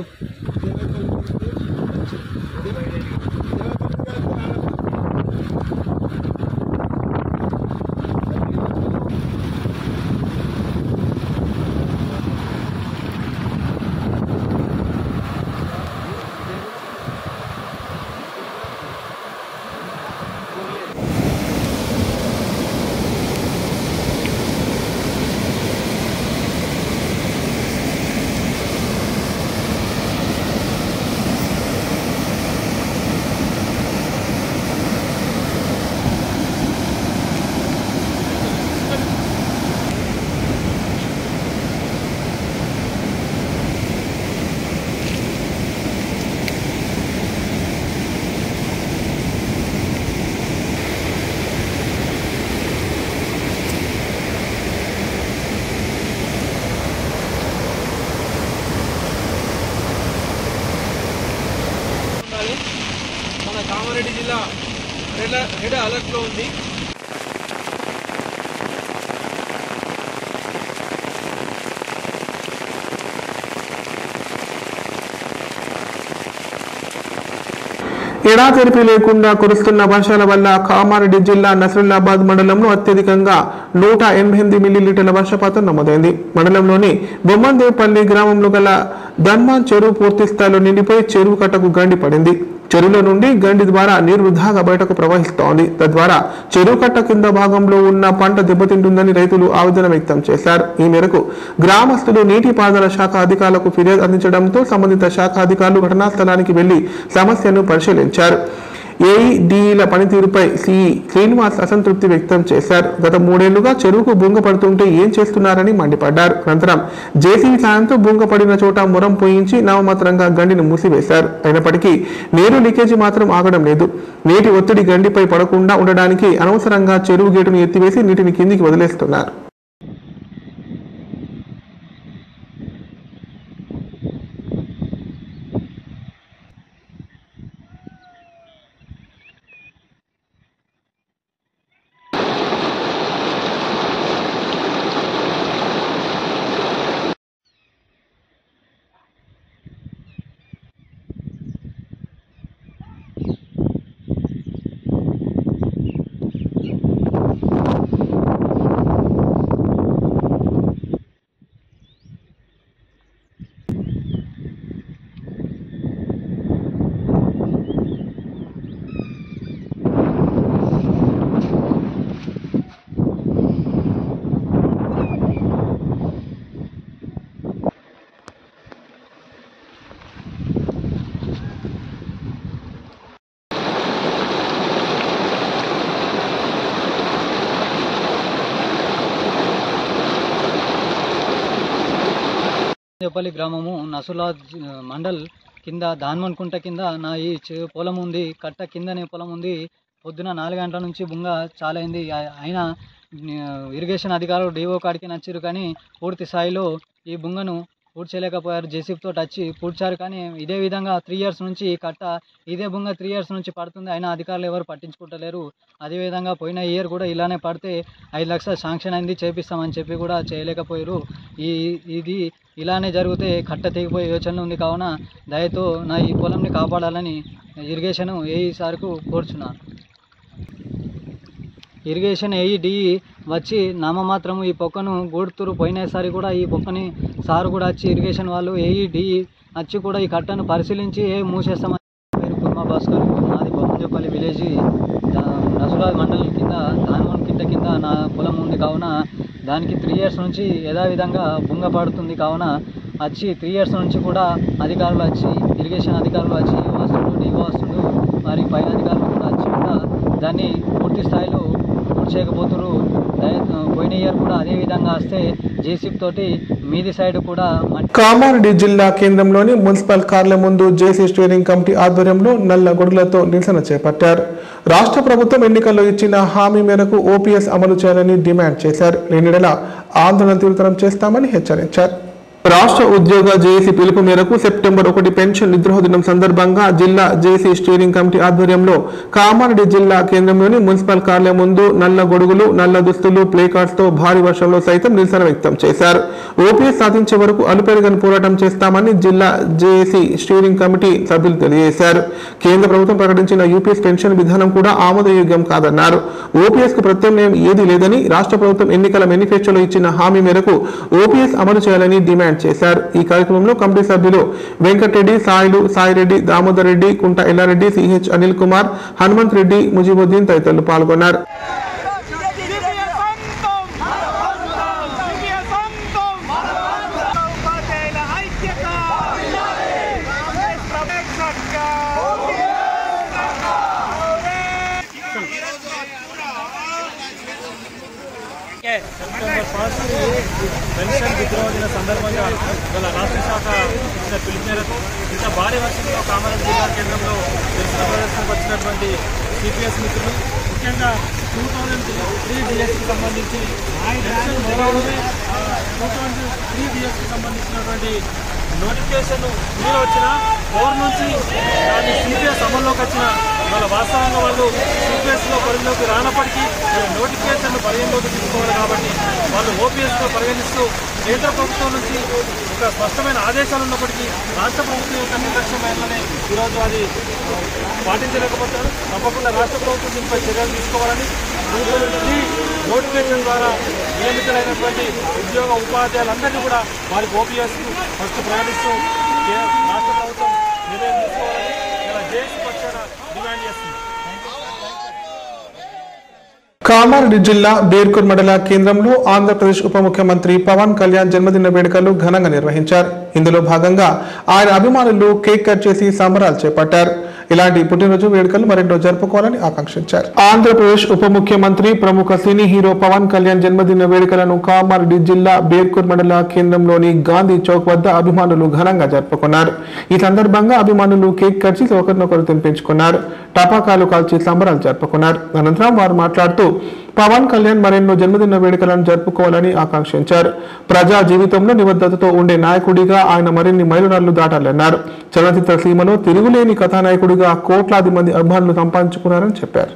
మన కామారెడ్డి జిల్లా రెడ్ అలర్ట్లో ఉంది. ఎడాతెరిపి లేకుండా కురుస్తున్న వర్షాల వల్ల కామారెడ్డి జిల్లా నసరుల్లాబాద్ మండలంలో అత్యధికంగా 188 మిల్లీలీటర్ల వర్షపాతం నమోదైంది. మండలంలోని బొమ్మందేపల్లి గ్రామంలో గల ధన్మాన్ చెరువు పూర్తి స్థాయిలో నిండిపోయి చెరువు కట్టకు గండి పడింది. చెరువులో నుండి గండి ద్వారా నీరు వృధాగా బయటకు ప్రవహిస్తోంది. తద్వారా చెరువు కట్ట కింద భాగంలో ఉన్న పంట దెబ్బతింటుందని రైతులు ఆవేదన వ్యక్తం చేశారు. ఈ మేరకు గ్రామస్తులు నీటిపారుదల శాఖ అధికారులకు ఫిర్యాదు అందించడంతో సంబంధిత శాఖ అధికారులు ఘటనా స్థలానికి వెళ్లి సమస్యను పరిశీలించారు. ఏఈడీల పనితీరుపై సిఈ శ్రీనివాస్ అసంతృప్తి వ్యక్తం చేశారు. గత 3 ఏళ్లుగా చెరువుకు బొంగ పడుతుంటే ఏం చేస్తున్నారని మండిపడ్డారు. అనంతరం జేసీబీ సాయంతో బొంగ పడిన చోట మురం పోయించి నామమాత్రంగా గండిని మూసివేశారు. అయినప్పటికీ నీరు లీకేజీ మాత్రం ఆగడం లేదు. నీటి ఒత్తిడి గండిపై పడకుండా ఉండడానికి అనవసరంగా చెరువు గేటును ఎత్తివేసి నీటిని కిందికి వదిలేస్తున్నారు. పల్లి గ్రామము నసులాద్ మండల్ కింద దాన్మన్కుంట కింద నా ఈ పొలం ఉంది. కట్ట కిందనే పొలం ఉంది. పొద్దున 4 గంటల నుంచి బుంగ చాలా అయింది. అయినా ఇరిగేషన్ అధికారులు డిఓ కాడికి నచ్చారు, కానీ పూర్తి స్థాయిలో ఈ బుంగను పూడ్చలేకపోయారు. జేసీబీతో వచ్చి పూడ్చారు, కానీ ఇదే విధంగా 3 years నుంచి కట్ట ఇదే బుంగ 3 years నుంచి పడుతుంది, అయినా అధికారులు ఎవరు పట్టించుకుంటలేరు. అదేవిధంగా పోయిన ఇయర్ కూడా ఇలానే పడితే 5 లక్షలు శాంక్షన్ అయింది, చేపిస్తామని చెప్పి కూడా చేయలేకపోయారు. ఇది ఇలానే జరిగితే కట్ట తెగిపోయే యోచన ఉంది. కావున దయతో నా ఈ పొలంని కాపాడాలని ఇరిగేషన్ ఏఈ సార్కు కోరుచున్నాను. ఇరిగేషన్ ఏఈ డిఈ వచ్చి నామమాత్రము ఈ పొక్కను గూడుతురు. పోయినసారి కూడా ఈ పొక్కని సారు కూడా వచ్చి ఇరిగేషన్ వాళ్ళు ఏఈ డిఈ వచ్చి కూడా ఈ కట్టను పరిశీలించి మూసేస్తామని. పేరు కుర్మా భాస్కర్, నాది బొమ్మంజపల్లి విలేజ్, నసులాద్ మండలం కింద దాన్మన్ కింద నా పొలం ఉంది. కావున దానికి 3 years నుంచి యథావిధంగా బుంగ పడుతుంది. కావున వచ్చి 3 years నుంచి కూడా అధికారులు వచ్చి ఇరిగేషన్ అధికారులు వచ్చి వస్తుడు డిఓ వస్తుడు మరి పైన అధికారులు కూడా వచ్చి కూడా దాన్ని పూర్తి స్థాయిలో పూర్తి చేయకపోతున్నారు. పోయిన ఇయర్ కూడా అదే విధంగా వస్తే జేసీబీ తోటి మీది సైడ్ కూడా. కామారెడ్డి జిల్లా కేంద్రంలోని మున్సిపల్ కార్యాలయం ముందు జేసీ స్టీరింగ్ కమిటీ ఆధ్వర్యంలో నల్ల గొడుగులతో నిరసన చేపట్టారు. రాష్ట్ర ప్రభుత్వం ఎన్నికల్లో ఇచ్చిన హామీ మేరకు ఓపీఎస్ అమలు చేయాలని డిమాండ్ చేశారు. లేనిడలా ఆందోళన తీవ్రతరం చేస్తామని హెచ్చరించారు. రాష్ట్ర ఉద్యోగ జేఏసీ పిలుపు మేరకు సెప్టెంబర్ 1 పెన్షన్ నిద్రోహ దినం సందర్భంగా జిల్లా జేఏసీ స్టీరింగ్ కమిటీ ఆధ్వర్యంలో కామారెడ్డి జిల్లా కేంద్రంలోని మున్సిపల్ కార్యాలయం ముందు నల్ల గొడుగులు, నల్ల దుస్తులు, ప్లే కార్డ్స్ తో భారీ వర్షంలో సైతం నిరసన వ్యక్తం చేశారు. ఓపీఎస్ సాధించే వరకు అలుపెరగని పోరాటం చేస్తామని జిల్లా జేఏసీ స్టీరింగ్ కమిటీ సభ్యులు తెలియజేశారు. కేంద్ర ప్రభుత్వం ప్రకటించిన యూపీఎస్ పెన్షన్ విధానం కూడా ఆమోదయోగ్యం కాదన్నారు. ఓపీఎస్ కు ప్రత్యామ్నాయం ఏదీ లేదని, రాష్ట్ర ప్రభుత్వం ఎన్నికల మేనిఫెస్టోలో ఇచ్చిన హామీ మేరకు ఓపీఎస్ అమలు చేయాలని డిమాండ్ చేశారు. ఈ కార్యక్రమంలో కమిటీ సభ్యులు వెంకటరెడ్డి, సాయిరెడ్డి, దామోదర్ రెడ్డి, కుంట ఎల్లారెడ్డి, సిహెచ్ అనిల్ కుమార్, హనుమంత్ రెడ్డి, ముజీబుద్దీన్ తదితరులు పాల్గొన్నారు. సెప్టెంబర్ 1 పెన్షన్ విద్రోహ దిన సందర్భంగా గల రాష్ట్ర శాఖ ఇచ్చిన పిలుపు మేరకు ఇంత భారీ వర్షంలో కామారెడ్డి జిల్లా కేంద్రంలో నిరసన ప్రదర్శనకు వచ్చినటువంటి సిపిఎస్ మిత్రులు, ముఖ్యంగా 2003 డిఎస్కి సంబంధించి 2003 డిఎస్కి సంబంధించినటువంటి నోటిఫికేషన్ మీరు వచ్చిన 4 నుంచి దాన్ని సిపిఎస్ అమల్లోకి వచ్చిన వాళ్ళ వాస్తవంగా వాళ్ళు సిపిఎస్లో పరిధిలోకి రానప్పటికీ నోటిఫికేషన్ పరిగణలోకి తీసుకోవాలి. కాబట్టి వాళ్ళు ఓపీఎస్లో పరిగణిస్తూ కేంద్ర ప్రభుత్వం నుంచి ఒక స్పష్టమైన ఆదేశాలు ఉన్నప్పటికీ రాష్ట్ర ప్రభుత్వం యొక్క నిర్లక్ష్యం వల్లనే ఈరోజు అది పాటించలేకపోతారు. తప్పకుండా రాష్ట్ర ప్రభుత్వం దీనిపై చర్యలు తీసుకోవాలని 2003 నోటిఫికేషన్ ద్వారా నియమితులైనటువంటి ఉద్యోగ ఉపాధ్యాయులందరినీ కూడా వారికి ఓపీఎస్ ఫస్ట్ ప్రకటిస్తూ రాష్ట్ర ప్రభుత్వం నిర్ణయం తీసుకోవాలని ఇలా జేఏసీ పక్షాన డిమాండ్ చేస్తుంది. కామారెడ్డి జిల్లా బేర్కూర్ మండల కేంద్రంలో ఆంధ్రప్రదేశ్ ఉప ముఖ్యమంత్రి పవన్ కళ్యాణ్ జన్మదిన వేడుకలు ఘనంగా నిర్వహించారు. ఇందులో భాగంగా ఆయన అభిమానులు కేక్ కట్ చేసి సంబరాలు చేపట్టారు. ఇలాంటి పుట్టినరోజు వేడుకలు మరెన్నో జరుపుకోవాలని ఆకాంక్షించారు. ఆంధ్రప్రదేశ్ ఉప ముఖ్యమంత్రి ప్రముఖ సినీ హీరో పవన్ కళ్యాణ్ జన్మదిన వేడుకలను కామారెడ్డి జిల్లా బేర్కూర్ మండల కేంద్రంలోని గాంధీ చౌక్ వద్ద అభిమానులు ఘనంగా జరుపుకున్నారు. ఈ సందర్భంగా అభిమానులు కేక్ కట్ చేసి ఒకరినొకరు తినిపించుకున్నారు. టపాకాయలు కాల్చి సంబరాలు జరుపుకున్నారు. అనంతరం వారు మాట్లాడుతూ పవన్ కళ్యాణ్ మరెన్నో జన్మదిన వేడుకలను జరుపుకోవాలని ఆకాంక్షించారు. ప్రజా జీవితంలో నిబద్ధతతో ఉండే నాయకుడిగా ఆయన మరిన్ని మైలురాళ్లు దాటాలన్నారు. చలనచిత్ర సీమలో తిరుగులేని కథానాయకుడిగా కోట్లాది మంది అభిమానులు సంపాదించుకున్నారని చెప్పారు.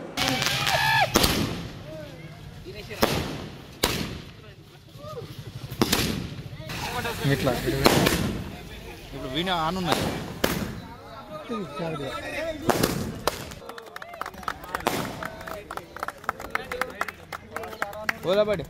బడి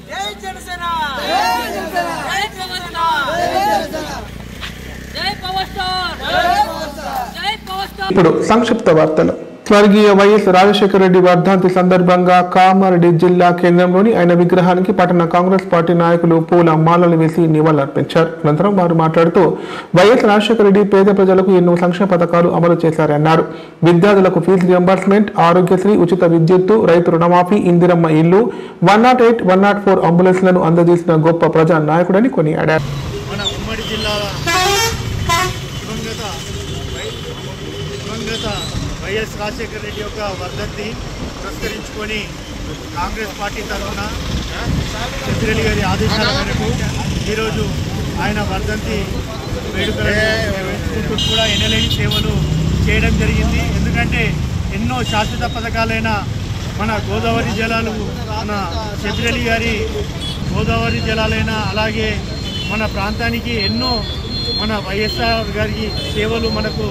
జై జనసేన జై జనసేన జై జనసేన ఇప్పుడు సంక్షిప్త వార్తలు. స్వర్గీయ వైఎస్ రాజశేఖర రెడ్డి వర్ధంతి సందర్భంగా కామారెడ్డి జిల్లా కేంద్రంలోని ఆయన విగ్రహానికి పట్టణ కాంగ్రెస్ పార్టీ నాయకులు పూల మాలలు వేసి నివాళులర్పించారు. అనంతరం వారు మాట్లాడుతూ వైఎస్ రాజశేఖర రెడ్డి పేద ప్రజలకు ఎన్నో సంక్షేమ పథకాలు అమలు చేశారన్నారు. విద్యార్థులకు ఫీజు రియంబర్స్మెంట్, ఆరోగ్యశ్రీ, ఉచిత విద్యుత్తు, రైతు రుణమాఫీ, ఇందిరమ్మ ఇల్లు, 108, 104 అంబులెన్స్లను అందజేసిన గొప్ప ప్రజా నాయకుడని కొనియాడారు. వైఎస్ రాజశేఖర రెడ్డి యొక్క వర్ధంతి పురస్కరించుకొని కాంగ్రెస్ పార్టీ తరఫున చంద్రరెడ్డి గారి ఆదేశాల మేరకు ఈరోజు ఆయన వర్ధంతి వేడుకలు నిర్వహించుకుంటూ కూడా ఎనలేని సేవలు చేయడం జరిగింది. ఎందుకంటే ఎన్నో శాశ్వత పథకాలైన మన గోదావరి జలాలు, మన చంద్రరెడ్డి గారి గోదావరి జలాలైన అలాగే మన ప్రాంతానికి ఎన్నో మన వైఎస్ఆర్ గారి సేవలు మనకు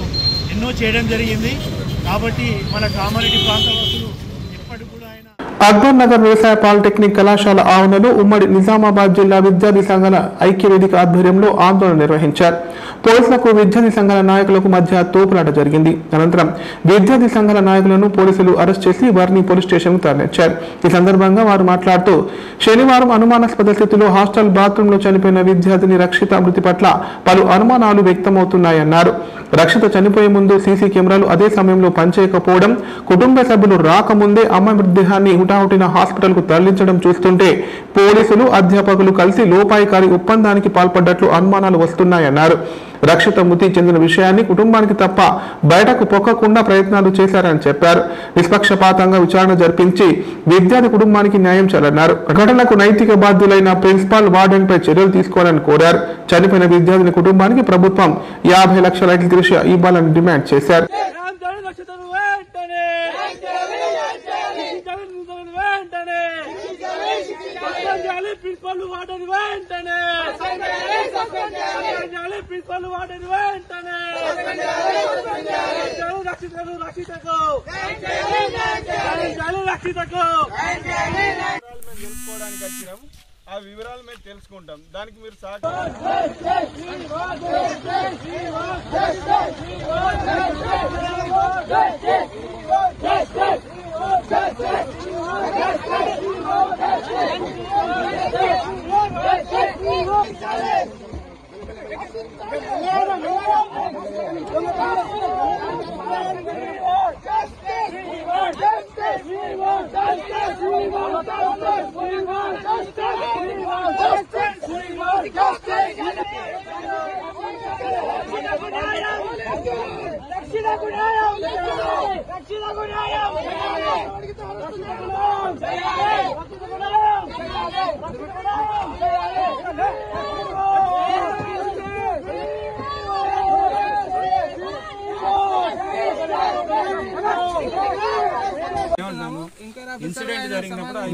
ఎన్నో చేయడం జరిగింది. కాబట్టి మన కామారెడ్డి ప్రాంతవాసులు ఎప్పటికి కూడా ఆయన అక్బర్ నగర్ వ్యవసాయ పాలిటెక్నిక్ కళాశాల ఆవరణలో ఉమ్మడి నిజామాబాద్ జిల్లా విద్యార్థి సంఘాల ఐక్యవేదిక ఆధ్వర్యంలో ఆందోళన నిర్వహించారు. పోలీసులకు విద్యార్థి సంఘాల నాయకులకు మధ్య తోపులాట జరిగింది. అనంతరం విద్యార్థి సంఘాల నాయకులను పోలీసులు అరెస్ట్ చేసి వారిని పోలీస్ స్టేషన్కు తరలించారు. ఈ సందర్భంగా వారు మాట్లాడుతూ శనివారం అనుమానాస్పద స్థితిలో హాస్టల్ బాత్రూంలో చనిపోయిన విద్యార్థిని రక్షిత మృతి పట్ల పలు అనుమానాలు వ్యక్తమవుతున్నాయన్నారు. రక్షిత చనిపోయే ముందు సీసీ కెమెరాలు అదే సమయంలో పనిచేయకపోవడం, కుటుంబ సభ్యులు రాకముందే అమ్మాయి మృతదేహాన్ని హుటాహుటిన హాస్పిటల్ కు తరలించడం చూస్తుంటే పోలీసులు, అధ్యాపకులు కలిసి లోపాయికారి ఒప్పందానికి పాల్పడ్డట్లు అనుమానాలు వస్తున్నాయన్నారు. రక్షిత మృతి చెందిన విషయాన్ని కుటుంబానికి తప్ప బయటకు పొక్కకుండా ప్రయత్నాలు చేశారని చెప్పారు. నిష్పక్షపాతంగా విచారణ జరిపించి విద్యార్థి కుటుంబానికి న్యాయం చేయాలన్నారు. ఘటనకు నైతిక బాధ్యులైన ప్రిన్సిపాల్, వార్డెన్ పై చర్యలు తీసుకోవాలని కోరారు. చనిపోయిన విద్యార్థిని కుటుంబానికి ప్రభుత్వం 50 లక్షల ఎక్స్గ్రేషియా ఇవ్వాలని డిమాండ్ చేశారు. తెలుసుకోవడానికి వచ్చినాం. ఆ వివరాలు మేము తెలుసుకుంటాం. దానికి మీరు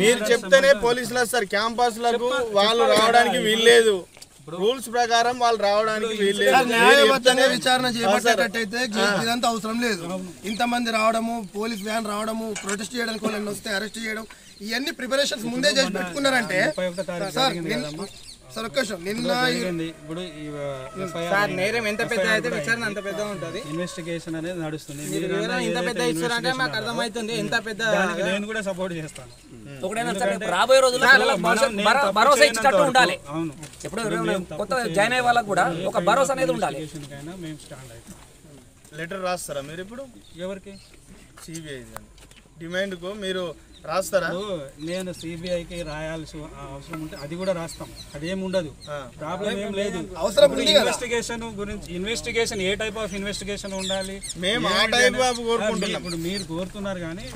మీరు చెప్తేనే పోలీసులు వస్తారు. క్యాంపస్లకు వాళ్ళు రావడానికి వీల్లేదు. రూల్స్ ప్రకారం వాళ్ళు రావడానికి వీల్లేదు. విచారణ చేపట్టేటట్టయితే ఇదంతా అవసరం లేదు. ఇంతమంది రావడము, పోలీస్ వ్యాన్ రావడము, ప్రొటెస్ట్ చేయడానికి వాళ్ళని వస్తే అరెస్ట్ చేయడం, ఇవన్నీ ప్రిపరేషన్స్ ముందే చేసి పెట్టుకున్నారంటే సార్ ఒక్క నిన్న నేరం ఎంత పెద్ద అయితే విచారణ అంత పెద్ద ఉంటుంది. ఇన్వెస్టిగేషన్ అనేది నడుస్తుంది. ఇంత పెద్ద ఇచ్చారంటే మాకు అర్థమవుతుంది. ఎంత పెద్ద నేను కూడా సపోర్ట్ చేస్తాను. రాబోయే రోజుల్లో భరోసా ఇచ్చేటట్టు ఉండాలి. ఇప్పుడు కొత్త జాయిన్ అయ్యే వాళ్ళకి కూడా ఒక భరోసా అనేది ఉండాలి. లెటర్ రాస్తారా మీరు ఇప్పుడు? ఎవరికి? సిబిఐ డిమాండ్కు మీరు రాస్తారా? నేను సిబిఐకి రాయాల్సి అవసరం ఉంటే అది కూడా రాస్తాం. అదేమి ఉండదు, ప్రాబ్లం ఏం లేదు. ఇన్వెస్టిగేషన్ గురించి, investigation A type of investigation ఉండాలి మేము ఆ టైప్ ఆఫ్ కోరుకుంటున్నాం. ఇప్పుడు మీరు కోరుతున్నారు కానీ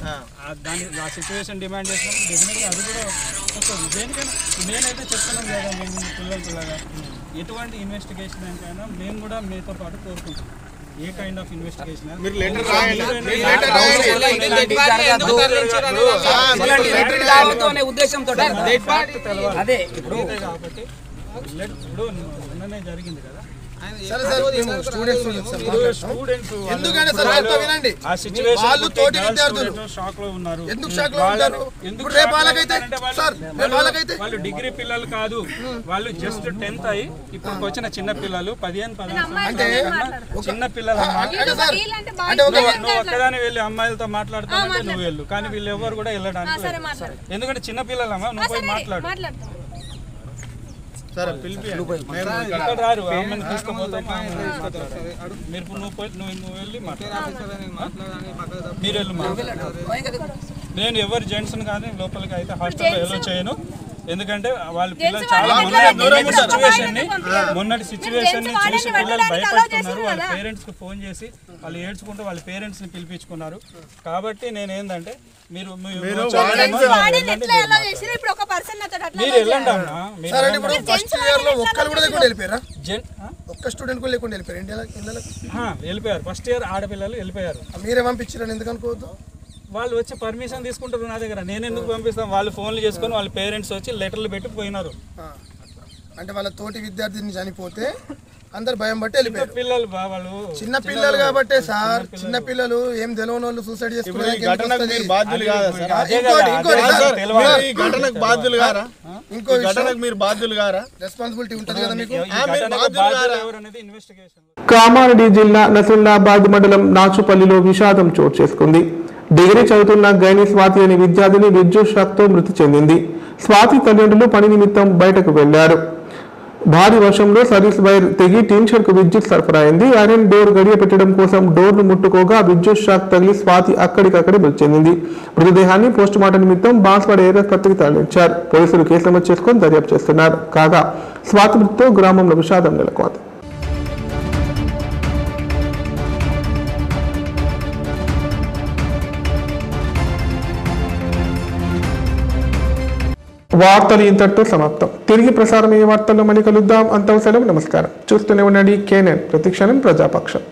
దాని ఆ సిచ్యువేషన్ డిమాండ్ చేసినప్పుడు డెఫినెట్గా అది కూడా వస్తుంది. దేనికైనా నేనైతే చెప్తున్నాను కదా, మేము పిల్లలలాగా ఎటువంటి ఇన్వెస్టిగేషన్ అయినా మేము కూడా మీతో పాటు కోరుకుంటాం. ఏ కైండ్ ఆఫ్ ఇన్వెస్టిగేషన్ ఉద్దేశంతో అదే ఇప్పుడు నిన్ననే జరిగింది కదా, ఎందుకంటే సార్ వినండి, వాళ్ళు తోటి విద్యార్థులు షాక్ లో ఉన్నారు. ఎందుకు షాక్ లో ఉంటారు? రేపు వాళ్ళు డిగ్రీ పిల్లలు కాదు, వాళ్ళు జస్ట్ 10th అయ్యి ఇప్పుడు వచ్చిన చిన్న పిల్లలు 15 చిన్న పిల్లలు. నువ్వు ఒక్కదాని వెళ్ళి అమ్మాయిలతో మాట్లాడుతానంటే నువ్వు వెళ్ళు, కానీ వీళ్ళు ఎవరు కూడా వెళ్ళడానికి ఎందుకంటే చిన్న పిల్లలమ్మా, నువ్వు పోయి మాట్లాడు. ఇక్కడ రారు, అమ్మని తీసుకుపోతాం. మీరు నువ్వు వెళ్ళి మీరు వెళ్ళి నేను ఎవరు జెంట్స్ కానీ లోపలికి అయితే హాస్టల్లో ఎలో చేయను. ఎందుకంటే వాళ్ళ పిల్లలు చాలా మొన్నటి సిచ్యువేషన్ ని చూసి పిల్లలు భయపడుతున్నారు. వాళ్ళ పేరెంట్స్ కి ఫోన్ చేసి వాళ్ళు ఏడ్చుకుంటూ వాళ్ళ పేరెంట్స్ ని పిలిపించుకున్నారు. కాబట్టి నేను ఏంటంటే మీరు వెళ్ళండి అమ్మా. వెళ్ళిపోయారు ఫస్ట్ ఇయర్ ఆడపిల్లలు వెళ్ళిపోయారు. మీరే పంపించారని ఎందుకు అనుకోవద్దు? వాళ్ళు వచ్చి పర్మిషన్ తీసుకుంటారు నా దగ్గర, నేను ఎందుకు పంపిస్తాను? వాళ్ళు ఫోన్లు చేసుకొని వాళ్ళ పేరెంట్స్ వచ్చి లెటర్లు పెట్టి పోయినారు. అంటే వాళ్ళ తోటి విద్యార్థిని చనిపోతే అందరు భయం బట్టి వెళ్ళిపోయారు. పిల్లలు వాళ్ళు చిన్న పిల్లలు కాబట్టి సార్, చిన్న పిల్లలు ఏం తెలియని వాళ్ళు సూసైడ్ చేసుకున్నారు. రెస్పాన్సిబిలిటీ ఉంటుంది కదా మీకు. కామారెడ్డి జిల్లా నసిల్లాబాద్ మండలం నాచుపల్లిలో విషాదం చోటు చేసుకుంది. డిగ్రీ చదువుతున్న గైని స్వాతి అనే విద్యార్థిని విద్యుత్ షాక్తో మృతి చెందింది. స్వాతి తల్లిదండ్రులు పని నిమిత్తం బయటకు వెళ్లారు. భారీ వర్షంలో సర్వీస్ వైర్ తెగి టీన్ షెడ్ కు విద్యుత్ సరఫరా అయింది. ఐరన్ డోర్ గడియ పెట్టడం కోసం డోర్ను ముట్టుకోగా విద్యుత్ షాక్ తగిలి స్వాతి అక్కడికక్కడే మృతి చెందింది. మృతదేహాన్ని పోస్టుమార్టం నిమిత్తం బాన్స్వాడ ఏరియా ఆసుపత్రికి తరలించారు. పోలీసులు కేసు నమోదు చేసుకుని దర్యాప్తు చేస్తున్నారు. కాగా స్వాతి మృతితో గ్రామంలో విషాదం నెలకొంది. వార్తలు ఇంతటితో సమాప్తం. తిరిగి ప్రసారమయ్యే వార్తల్లో మళ్ళీ కలుద్దాం. అంతవరకు సెలవు. నమస్కారం. చూస్తూనే ఉండండి KNN, ప్రతిక్షణం ప్రజాపక్షం.